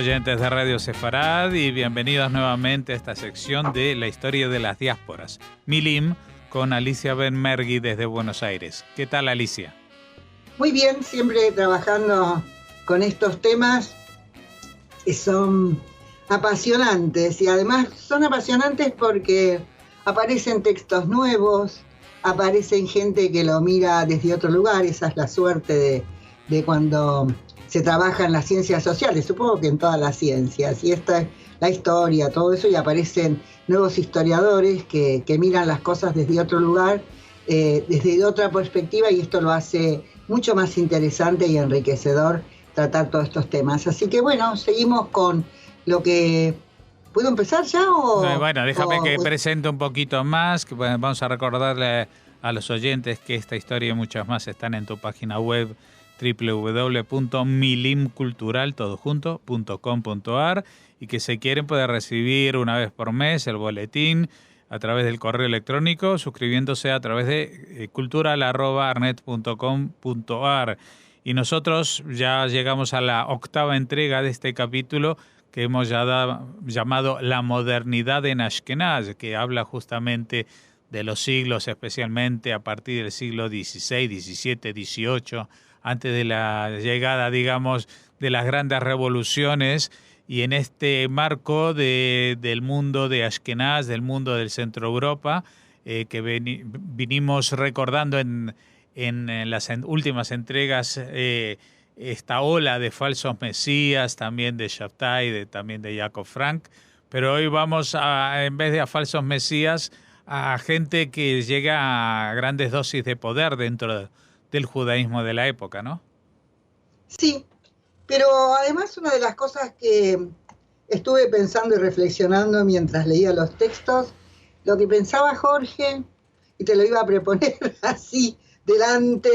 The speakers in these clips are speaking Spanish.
oyentes de Radio Sefarad, y bienvenidos nuevamente a esta sección de la historia de las diásporas. Milim, con Alicia Benmergui desde Buenos Aires. ¿Qué tal, Alicia? Muy bien, siempre trabajando con estos temas que son apasionantes, y además son apasionantes porque aparecen textos nuevos, aparecen gente que lo mira desde otro lugar. Esa es la suerte de cuando se trabaja en las ciencias sociales, supongo que en todas las ciencias, y esta es la historia, todo eso, y aparecen nuevos historiadores que miran las cosas desde otro lugar, desde otra perspectiva, y esto lo hace mucho más interesante y enriquecedor tratar todos estos temas. Así que bueno, seguimos con lo que... ¿Puedo empezar ya? Bueno, déjame que presente un poquito más, que vamos a recordarle a los oyentes que esta historia y muchas más están en tu página web www.milimcultural.com.ar, y que si quieren pueden recibir una vez por mes el boletín a través del correo electrónico, suscribiéndose a través de cultural@arnet.com.ar. Y nosotros ya llegamos a la 8ª entrega de este capítulo que hemos llamado La modernidad en Ashkenaz, que habla justamente de los siglos, especialmente a partir del siglo XVI, XVII, XVIII, antes de la llegada, digamos, de las grandes revoluciones, y en este marco del mundo de Ashkenaz, del mundo del Centro Europa, que vinimos recordando en las últimas entregas, esta ola de falsos mesías, también de Shabtai, también de Jacob Frank, pero hoy vamos en vez de a falsos mesías, a gente que llega a grandes dosis de poder dentro del judaísmo de la época, ¿no? Sí, pero además una de las cosas que estuve pensando y reflexionando mientras leía los textos, lo que pensaba Jorge, y te lo iba a proponer así delante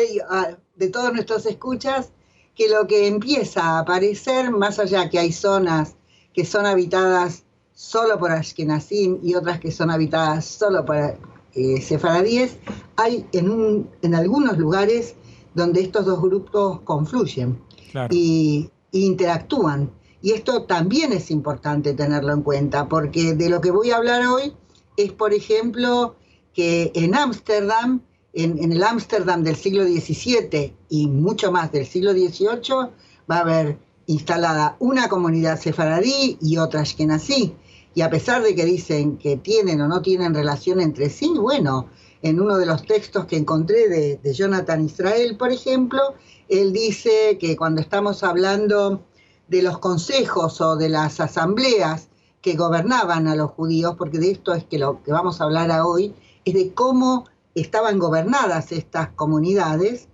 de todos nuestros escuchas, que lo que empieza a aparecer, más allá que hay zonas que son habitadas solo por Ashkenazim y otras que son habitadas solo por sefaradíes, hay en algunos lugares donde estos dos grupos confluyen, claro, y interactúan. Y esto también es importante tenerlo en cuenta, porque de lo que voy a hablar hoy es, por ejemplo, que en Ámsterdam, en el Ámsterdam del siglo XVII y mucho más del siglo XVIII, va a haber instalada una comunidad sefaradí y otra ashkenazí. Y a pesar de que dicen que tienen o no tienen relación entre sí, bueno, en uno de los textos que encontré de Jonathan Israel, por ejemplo, él dice que cuando estamos hablando de los consejos o de las asambleas que gobernaban a los judíos, porque de esto es que lo que vamos a hablar hoy, es de cómo estaban gobernadas estas comunidades,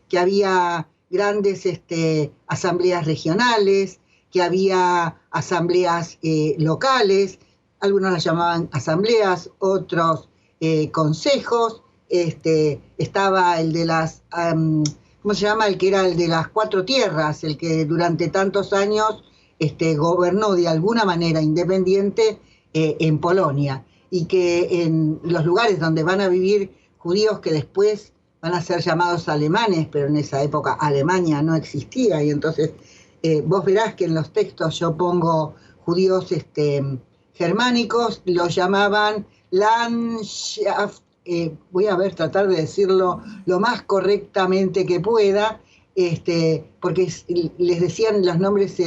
que había grandes asambleas regionales, que había asambleas locales, algunos las llamaban asambleas, otros consejos. Estaba el de las, ¿cómo se llama? El que era el de las 4 tierras, el que durante tantos años gobernó de alguna manera independiente en Polonia, y que en los lugares donde van a vivir judíos que después van a ser llamados alemanes, pero en esa época Alemania no existía, y entonces vos verás que en los textos yo pongo judíos germánicos, los llamaban Landschaft, voy a tratar de decirlo lo más correctamente que pueda, porque les decían los nombres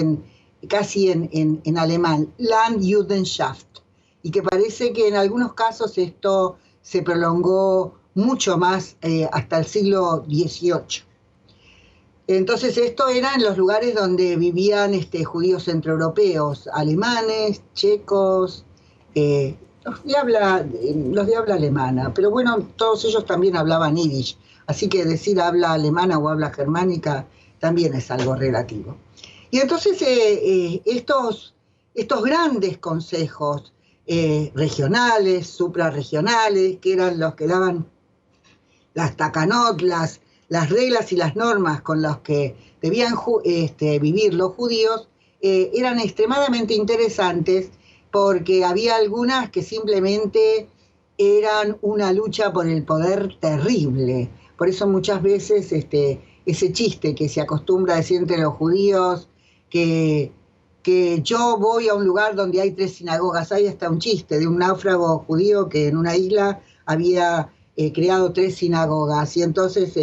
casi en alemán, Landjudenschaft, y que parece que en algunos casos esto se prolongó mucho más hasta el siglo XVIII. Entonces esto era en los lugares donde vivían judíos centroeuropeos, alemanes, checos, los de habla alemana, pero bueno, todos ellos también hablaban yiddish, así que decir habla alemana o habla germánica también es algo relativo. Y entonces estos grandes consejos regionales, suprarregionales, que eran los que daban las takanot, las reglas y las normas con las que debían vivir los judíos, eran extremadamente interesantes, porque había algunas que simplemente eran una lucha por el poder terrible. Por eso muchas veces ese chiste que se acostumbra a decir entre los judíos, que que yo voy a un lugar donde hay 3 sinagogas. Hay hasta un chiste de un náufrago judío que en una isla había creado 3 sinagogas, y entonces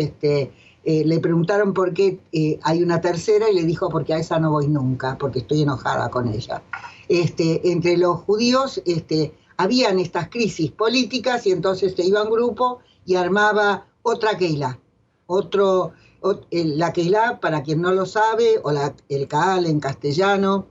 le preguntaron por qué hay una tercera, y le dijo: porque a esa no voy nunca, porque estoy enojada con ella. Entre los judíos habían estas crisis políticas, y entonces se iba un grupo y armaba otra Keilah, la Keilah, para quien no lo sabe, o el Kahal en castellano,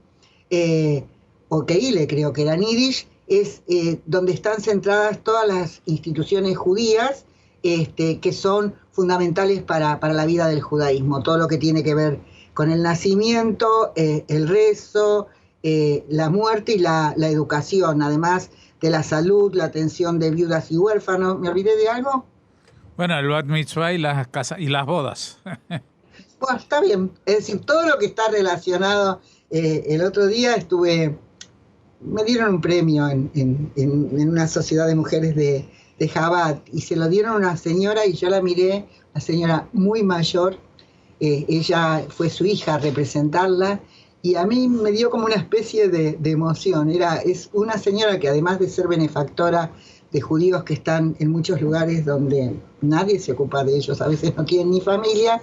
o Keile creo que era en Yiddish, es donde están centradas todas las instituciones judías que son fundamentales para la vida del judaísmo. Todo lo que tiene que ver con el nacimiento, el rezo, la muerte y la educación, además de la salud, la atención de viudas y huérfanos. ¿Me olvidé de algo? Bueno, el bat mitzvah y las bodas. Bueno, está bien. Es decir, todo lo que está relacionado. El otro día me dieron un premio en una sociedad de mujeres de Chabad, y se lo dieron a una señora, y yo la miré, una señora muy mayor. Ella fue su hija a representarla, y a mí me dio como una especie de emoción. Es una señora que, además de ser benefactora de judíos que están en muchos lugares donde nadie se ocupa de ellos, a veces no tienen ni familia,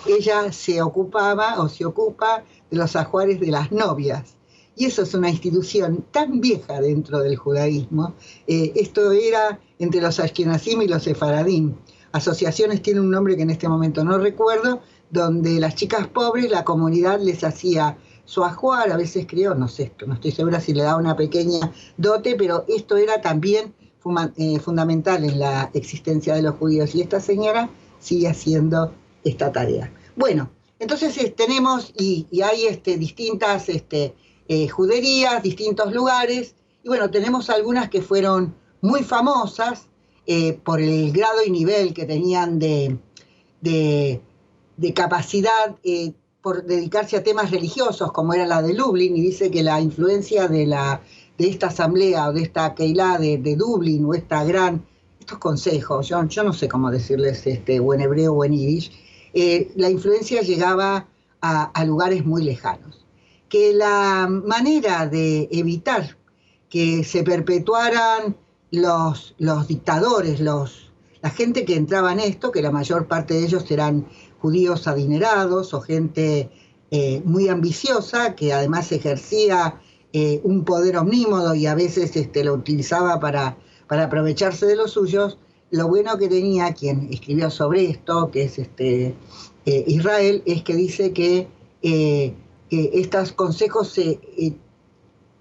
ella se ocupa de los ajuares de las novias. Y eso es una institución tan vieja dentro del judaísmo. Esto era entre los ashkenazim y los sefaradim. Asociaciones, tiene un nombre que en este momento no recuerdo, donde las chicas pobres, la comunidad les hacía su ajuar, a veces creo, no sé, no estoy segura si le daba una pequeña dote, pero esto era también fundamental en la existencia de los judíos, y esta señora sigue haciendo esta tarea. Bueno, entonces tenemos y hay distintas juderías, distintos lugares, y bueno, tenemos algunas que fueron muy famosas por el grado y nivel que tenían de capacidad por dedicarse a temas religiosos, como era la de Lublin, y dice que la influencia de esta asamblea o de esta Keilah de Dublín, o estos consejos, yo no sé cómo decirles o en hebreo o en yiddish, la influencia llegaba a lugares muy lejanos. Que la manera de evitar que se perpetuaran los dictadores, la gente que entraba en esto, que la mayor parte de ellos eran judíos adinerados o gente muy ambiciosa, que además ejercía un poder omnímodo y a veces lo utilizaba para aprovecharse de los suyos. Lo bueno que tenía quien escribió sobre esto, que es Israel, es que dice que estos consejos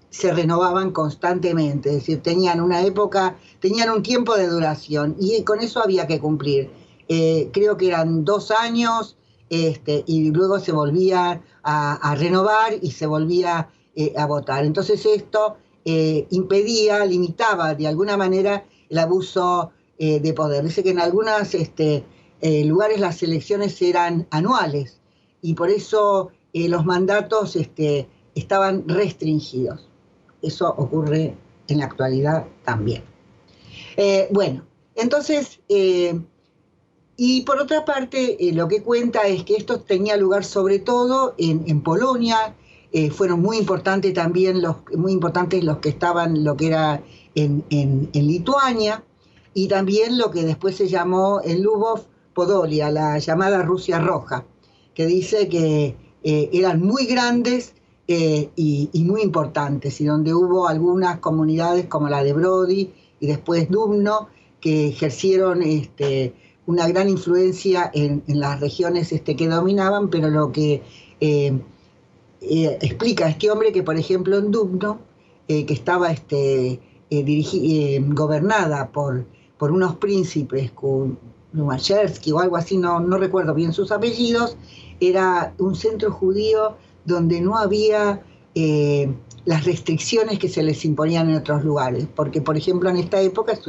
se renovaban constantemente, es decir, tenían un tiempo de duración, y con eso había que cumplir. Creo que eran 2 años, y luego se volvía a renovar y se volvía a votar. Entonces esto limitaba de alguna manera el abuso de poder. Dice que en algunos lugares las elecciones eran anuales, y por eso los mandatos estaban restringidos. Eso ocurre en la actualidad también. Bueno, entonces, y por otra parte, lo que cuenta es que esto tenía lugar sobre todo en Polonia. Fueron muy importantes también los que estaban, lo que era en Lituania, y también lo que después se llamó en Lubov Podolia, la llamada Rusia Roja, que dice que eran muy grandes y muy importantes, y donde hubo algunas comunidades como la de Brody y después Dubno, que ejercieron una gran influencia en las regiones que dominaban, pero lo que explica este hombre, que por ejemplo en Dubno, que estaba gobernada por unos príncipes, Lumachersky o algo así, no recuerdo bien sus apellidos, era un centro judío donde no había las restricciones que se les imponían en otros lugares, porque por ejemplo en esta época, es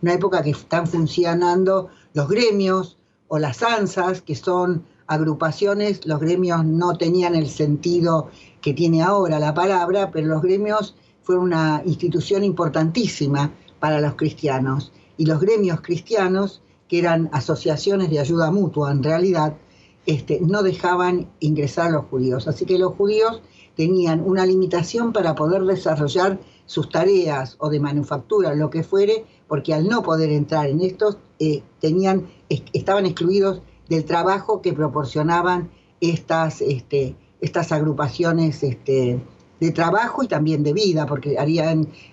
una época que están funcionando los gremios o las ANSAs, que son agrupaciones. Los gremios no tenían el sentido que tiene ahora la palabra, pero los gremios fueron una institución importantísima para los cristianos, y los gremios cristianos, que eran asociaciones de ayuda mutua en realidad, no dejaban ingresar a los judíos. Así que los judíos tenían una limitación para poder desarrollar sus tareas o de manufactura, lo que fuere, porque al no poder entrar en estos, estaban excluidos del trabajo que proporcionaban estas agrupaciones de trabajo y también de vida, porque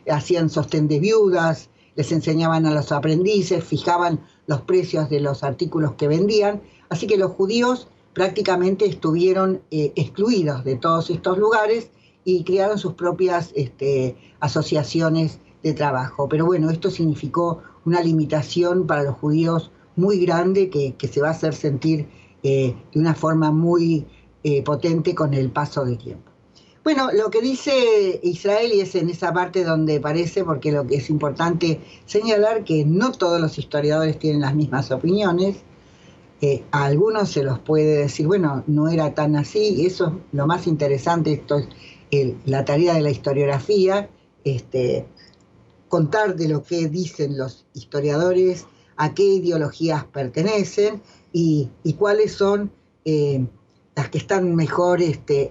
hacían sostén de viudas, les enseñaban a los aprendices, fijaban los precios de los artículos que vendían, así que los judíos prácticamente estuvieron excluidos de todos estos lugares y crearon sus propias asociaciones de trabajo. Pero bueno, esto significó una limitación para los judíos muy grande que se va a hacer sentir de una forma muy potente con el paso del tiempo. Bueno, lo que dice Israel, y es en esa parte donde parece, porque lo que es importante señalar que no todos los historiadores tienen las mismas opiniones, a algunos se los puede decir, bueno, no era tan así, y eso es lo más interesante, esto es la tarea de la historiografía, contar de lo que dicen los historiadores, a qué ideologías pertenecen y cuáles son las que están mejor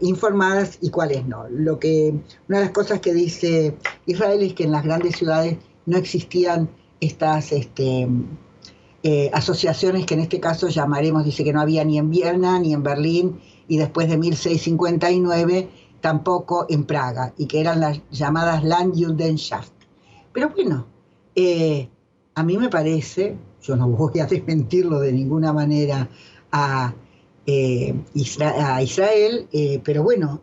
informadas y cuáles no. Una de las cosas que dice Israel es que en las grandes ciudades no existían estas asociaciones que en este caso llamaremos, dice que no había ni en Viena ni en Berlín y después de 1659 tampoco en Praga, y que eran las llamadas Landjudendschaft. Pero bueno, a mí me parece, yo no voy a desmentirlo de ninguna manera a Israel, pero bueno,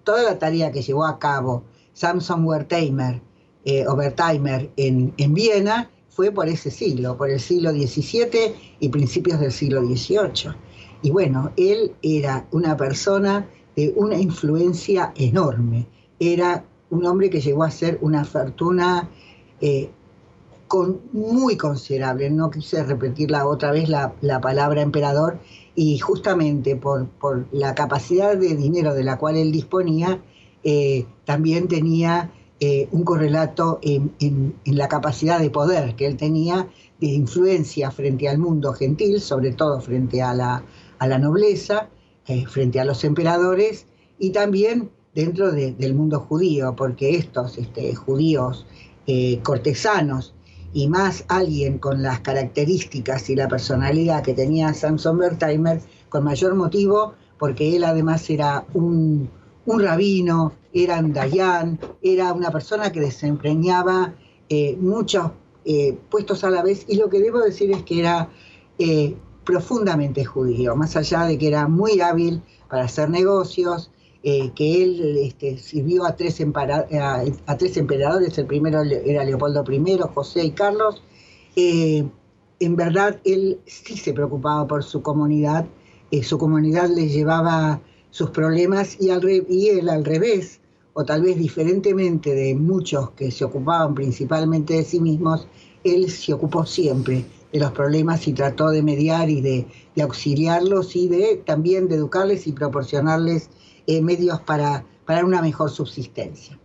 toda la tarea que llevó a cabo Samson Wertheimer en Viena fue por ese siglo, por el siglo XVII y principios del siglo XVIII. Y bueno, él era una persona de una influencia enorme, era un hombre que llegó a ser una fortuna muy considerable. No quise repetir otra vez la palabra emperador, y justamente por la capacidad de dinero de la cual él disponía, también tenía un correlato en la capacidad de poder que él tenía, de influencia frente al mundo gentil, sobre todo frente a la nobleza, frente a los emperadores, y también dentro del mundo judío, porque estos judíos cortesanos, y más alguien con las características y la personalidad que tenía Samson Wertheimer, con mayor motivo, porque él además era un rabino, era un dayán, era una persona que desempeñaba muchos puestos a la vez, y lo que debo decir es que era profundamente judío, más allá de que era muy hábil para hacer negocios, que él sirvió a tres emperadores, el primero era Leopoldo I, José y Carlos. En verdad él sí se preocupaba por su comunidad le llevaba sus problemas, y él al revés, o tal vez diferentemente de muchos que se ocupaban principalmente de sí mismos, él se ocupó siempre de los problemas y trató de mediar y de auxiliarlos, y también de educarles y proporcionarles medios para una mejor subsistencia.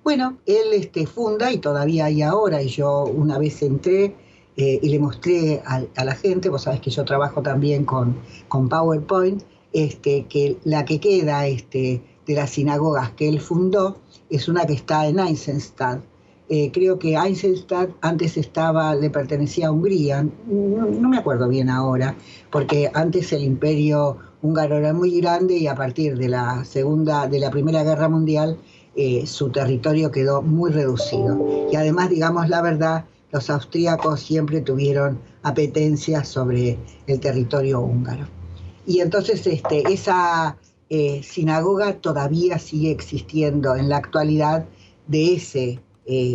Bueno, él funda, y todavía hay ahora, y yo una vez entré y le mostré a la gente, vos sabés que yo trabajo también con PowerPoint, que la que queda de las sinagogas que él fundó es una que está en Eisenstadt. Creo que Eisenstadt antes le pertenecía a Hungría, no me acuerdo bien ahora, porque antes el imperio húngaro era muy grande, y a partir de la Primera Guerra Mundial su territorio quedó muy reducido. Y además, digamos la verdad, los austríacos siempre tuvieron apetencias sobre el territorio húngaro. Y entonces esa sinagoga todavía sigue existiendo en la actualidad de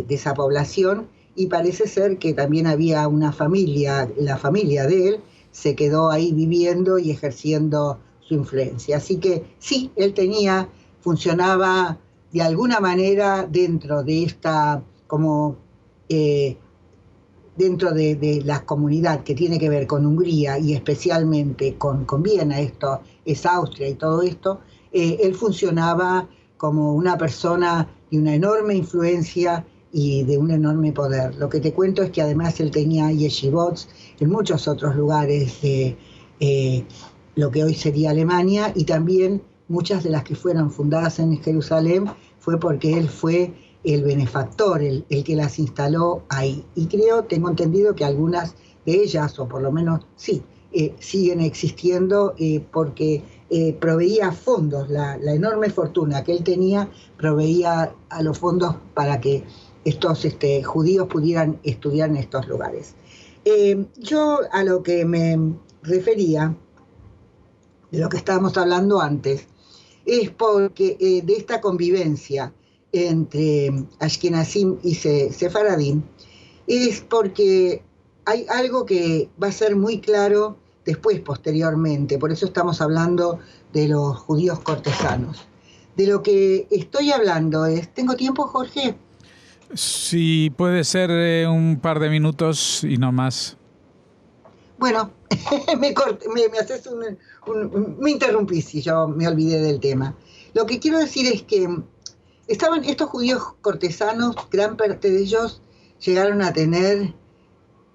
esa población, y parece ser que también había una familia, la familia de él se quedó ahí viviendo y ejerciendo su influencia. Así que sí, él funcionaba de alguna manera dentro de dentro de la comunidad que tiene que ver con Hungría, y especialmente con Viena, esto es Austria y todo esto, él funcionaba como una persona de una enorme influencia y de un enorme poder. Lo que te cuento es que además él tenía yeshivots en muchos otros lugares de lo que hoy sería Alemania, y también muchas de las que fueron fundadas en Jerusalén fue porque él fue el benefactor, el que las instaló ahí. Y tengo entendido que algunas de ellas, o por lo menos sí, siguen existiendo porque proveía fondos, la enorme fortuna que él tenía proveía a los fondos para que estos judíos pudieran estudiar en estos lugares. Yo a lo que me refería, de lo que estábamos hablando antes, es porque de esta convivencia entre Ashkenazim y Sefaradim, es porque hay algo que va a ser muy claro después, posteriormente. Por eso estamos hablando de los judíos cortesanos. De lo que estoy hablando es... ¿Tengo tiempo, Jorge? Sí, puede ser un par de minutos y no más. Bueno, me interrumpí si yo me olvidé del tema. Lo que quiero decir es que estaban estos judíos cortesanos, gran parte de ellos llegaron a tener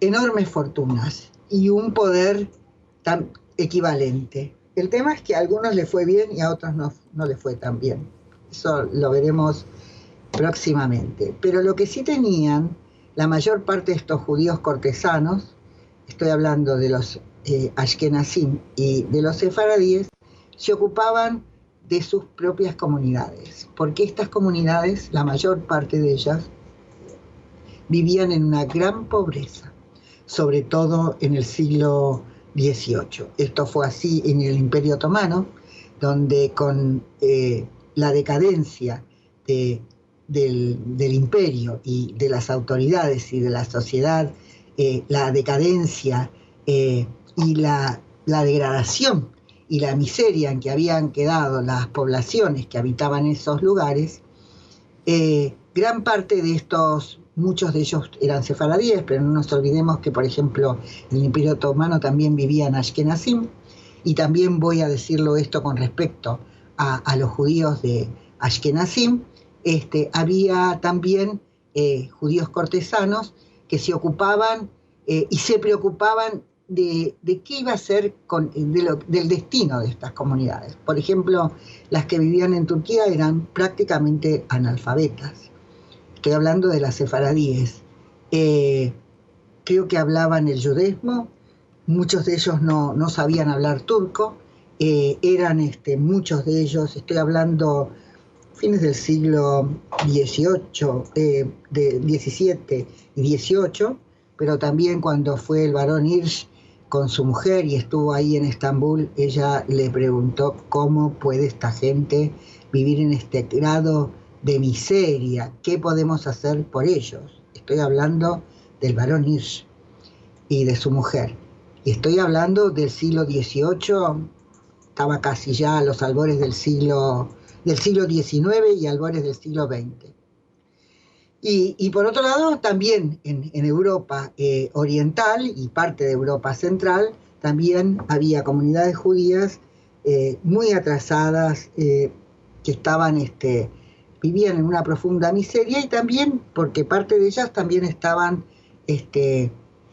enormes fortunas y un poder tan equivalente. El tema es que a algunos les fue bien y a otros no les fue tan bien. Eso lo veremos próximamente. Pero lo que sí tenían la mayor parte de estos judíos cortesanos, estoy hablando de los Ashkenazim y de los sefaradíes, se ocupaban de sus propias comunidades, porque estas comunidades, la mayor parte de ellas, vivían en una gran pobreza, sobre todo en el siglo XVIII. Esto fue así en el Imperio Otomano, donde con la decadencia del imperio y de las autoridades y de la sociedad, la decadencia y la degradación y la miseria en que habían quedado las poblaciones que habitaban esos lugares, gran parte de estos, muchos de ellos eran sefaradíes, pero no nos olvidemos que, por ejemplo, en el Imperio Otomano también vivían Ashkenazim, y también voy a decirlo esto con respecto a los judíos de Ashkenazim, había también judíos cortesanos que se ocupaban y se preocupaban de qué iba a ser del destino de estas comunidades. Por ejemplo, las que vivían en Turquía eran prácticamente analfabetas. Estoy hablando de las sefaradíes. Creo que hablaban el yudesmo, muchos de ellos no sabían hablar turco, eran muchos de ellos, estoy hablando fines del siglo XVIII, XVII y XVIII, pero también cuando fue el barón Hirsch con su mujer y estuvo ahí en Estambul, ella le preguntó cómo puede esta gente vivir en este grado de miseria, qué podemos hacer por ellos. Estoy hablando del barón Hirsch y de su mujer. Y estoy hablando del siglo XVIII, estaba casi ya a los albores del siglo XIX y albores del siglo XX. Y por otro lado, también en Europa oriental y parte de Europa central, también había comunidades judías muy atrasadas que vivían en una profunda miseria, y también porque parte de ellas también estaban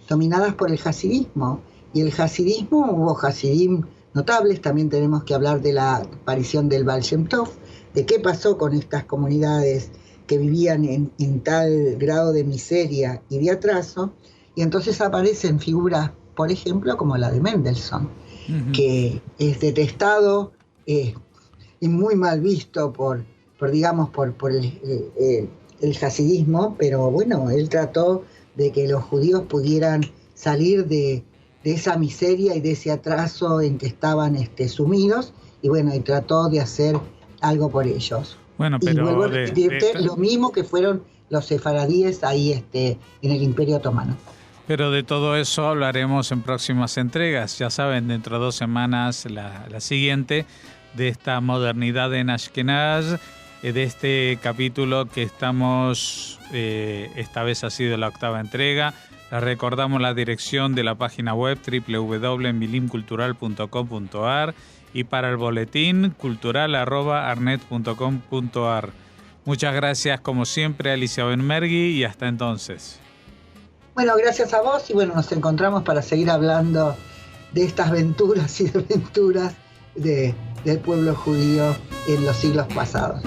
dominadas por el hasidismo. Y el hasidismo, hubo hasidim notables, también tenemos que hablar de la aparición del Baal Shem Tov, de qué pasó con estas comunidades que vivían en tal grado de miseria y de atraso, y entonces aparecen figuras, por ejemplo, como la de Mendelssohn, que es detestado y muy mal visto por el hasidismo, pero bueno, él trató de que los judíos pudieran salir de esa miseria y de ese atraso en que estaban sumidos, y bueno, y trató de hacer algo por ellos. Bueno, pero y vuelvo a repetirte, lo mismo que fueron los sefaradíes ahí en el Imperio Otomano. Pero de todo eso hablaremos en próximas entregas. Ya saben, dentro de 2 semanas la siguiente, de esta modernidad en Ashkenaz, de este capítulo que estamos, esta vez ha sido la 8ª entrega. Les recordamos la dirección de la página web www.milimcultural.com.ar y para el boletín cultural@arnet.com.ar. Muchas gracias como siempre, Alicia Benmergui, y hasta entonces. Bueno, gracias a vos, y bueno, nos encontramos para seguir hablando de estas aventuras y desventuras de del pueblo judío en los siglos pasados.